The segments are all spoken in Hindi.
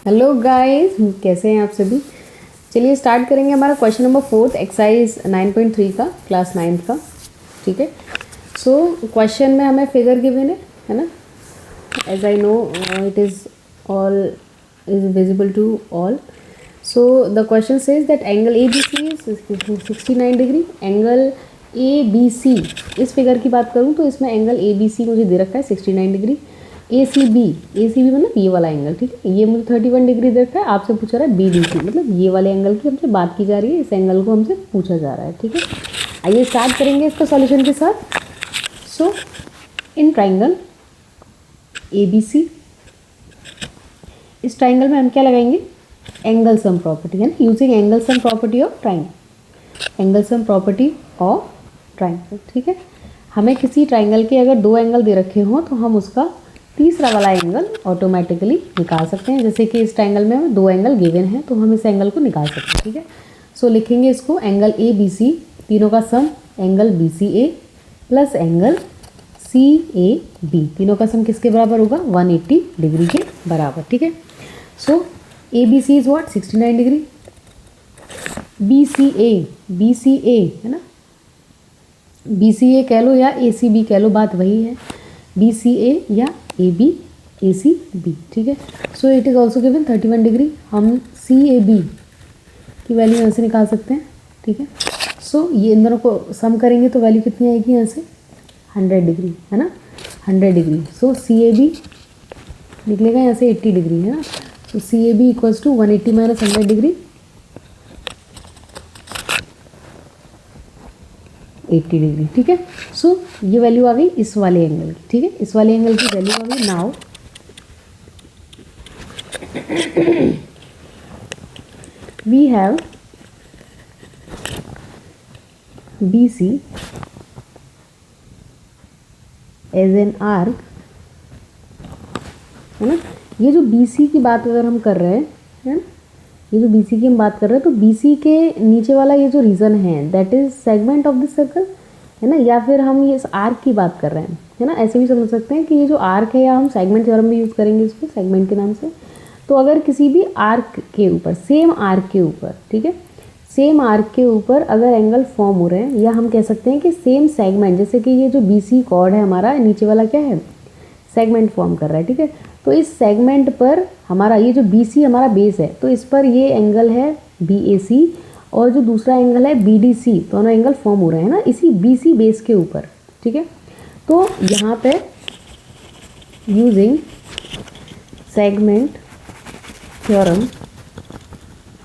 हेलो गाइस, कैसे हैं आप सभी। चलिए स्टार्ट करेंगे हमारा क्वेश्चन नंबर 4 एक्सरसाइज 9.3 का, क्लास 9 का। ठीक है। सो क्वेश्चन में हमें फिगर गिवन है ना। As I know it is all is visible to all. So the question says that angle A B C is 69 degree. Angle A B C, इस फिगर की बात करूँ तो इसमें एंगल ए बी सी मुझे दे रखा है 69 डिग्री। ए सी बी मतलब ये वाला एंगल, ठीक है, ये मुझे 31 डिग्री दे रखा है। आपसे पूछा रहा है बी डी सी, मतलब ये वाले एंगल की हमसे बात की जा रही है, इस एंगल को हमसे पूछा जा रहा है। ठीक है, आइए स्टार्ट करेंगे इसका सॉल्यूशन के साथ। सो in triangle A B C, इस ट्राइंगल में हम क्या लगाएंगे, एंगल सम प्रॉपर्टी, है ना, using angle sum property of triangle, angle sum property of triangle. ठीक है, हमें किसी ट्राइंगल के अगर दो एंगल दे रखे हों तो हम उसका तीसरा वाला एंगल ऑटोमेटिकली निकाल सकते हैं। जैसे कि इस ट्राइंगल में हमें दो एंगल गिवन है तो हम इस एंगल को निकाल सकते हैं। ठीक है, सो लिखेंगे इसको एंगल ए बी सी, तीनों का sum angle B C A plus angle C A B, तीनों का सम किसके बराबर होगा, 180 डिग्री के बराबर। ठीक है, so A B C is what, 69 degree. B C A है ना, बी सी ए कह लो या ए सी बी कह लो, बात वही है, बी सी ए या A B A C B. ठीक है, so it is also given 31 degree. हम सी ए बी की वैल्यू यहाँ से निकाल सकते हैं। ठीक है, सो ये इन दोनों को सम करेंगे तो वैल्यू कितनी आएगी यहाँ से, 100 डिग्री, है ना, 100 degree. So C A B निकलेगा यहाँ से 80 डिग्री, है ना। So C A B equals to 180 minus 100 degree, 80 degree. ठीक है, सो ये वैल्यू आ गई इस वाले एंगल की। ठीक है, इस वाले एंगल की वैल्यू आ गई। Now we have B C as an arc, है ना। ये जो बी सी की बात अगर हम कर रहे हैं, है ना, ये जो BC की हम बात कर रहे हैं तो BC के नीचे वाला ये जो रीजन है that is segment of this circle, है ना, या फिर हम ये आर्क की बात कर रहे हैं, है ना। ऐसे भी समझ सकते हैं कि ये जो आर्क है, या हम सेगमेंट थ्योरम भी यूज़ करेंगे इसको सेगमेंट के नाम से। तो अगर किसी भी आर्क के ऊपर, सेम आर्क के ऊपर, ठीक है, सेम आर्क के ऊपर अगर एंगल फॉर्म हो रहे हैं, या हम कह सकते हैं कि सेम सेगमेंट, जैसे कि ये जो BC कॉर्ड है हमारा, नीचे वाला क्या है, सेगमेंट फॉर्म कर रहा है। ठीक है, तो इस सेगमेंट पर हमारा ये जो BC हमारा बेस है, तो इस पर ये एंगल है BAC और जो दूसरा एंगल है BDC, दोनों एंगल फॉर्म हो रहे हैं ना इसी BC बेस के ऊपर। ठीक है, तो यहाँ पे यूजिंग सेगमेंट थ्योरम,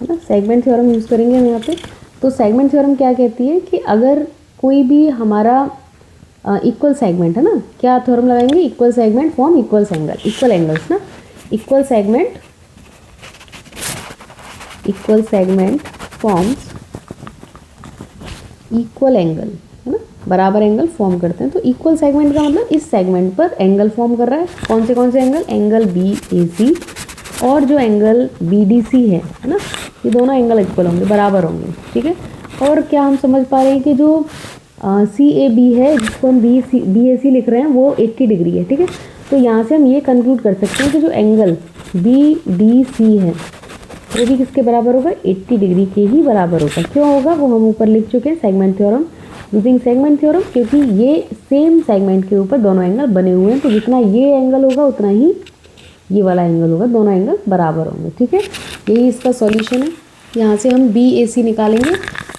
है ना, सेगमेंट थ्योरम यूज़ करेंगे हम यहाँ पे। तो सेगमेंट थ्योरम क्या कहती है कि अगर कोई भी हमारा इक्वल सेगमेंट, है ना, क्या थ्योरम लगाएंगे, equal segment form equal angle, equal angles ना, equal segment forms equal angle, है ना, बराबर एंगल फॉर्म करते हैं। तो इक्वल सेगमेंट का मतलब इस सेगमेंट पर एंगल फॉर्म कर रहा है। कौन से एंगल, एंगल BAC और जो एंगल BDC है ना, ये दोनों एंगल इक्वल होंगे, बराबर होंगे। ठीक है, और क्या हम समझ पा रहे हैं कि जो CAB है, जिसको हम BAC लिख रहे हैं, वो 80 डिग्री है। ठीक है, तो यहाँ से हम ये कंक्लूड कर सकते हैं कि जो एंगल BDC है वो भी किसके बराबर होगा, 80 डिग्री के ही बराबर होगा। क्यों होगा वो हम ऊपर लिख चुके हैं, segment theorem, using segment theorem, क्योंकि ये सेम सेगमेंट के ऊपर दोनों एंगल बने हुए हैं। तो जितना ये एंगल होगा उतना ही ये वाला एंगल होगा, दोनों एंगल बराबर होंगे। ठीक है, यही इसका सॉल्यूशन है। यहाँ से हम BAC निकालेंगे,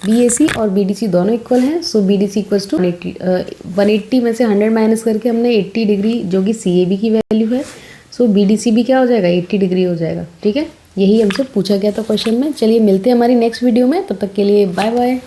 BAC और BDC दोनों इक्वल हैं। सो BDC इक्वल्स टू 180 में से 100 माइनस करके हमने 80 डिग्री जो कि CAB की वैल्यू है, सो BDC भी क्या हो जाएगा, 80 डिग्री हो जाएगा। ठीक है, यही हमसे पूछा गया था क्वेश्चन में। चलिए मिलते हैं हमारी नेक्स्ट वीडियो में, तब तक के लिए बाय बाय।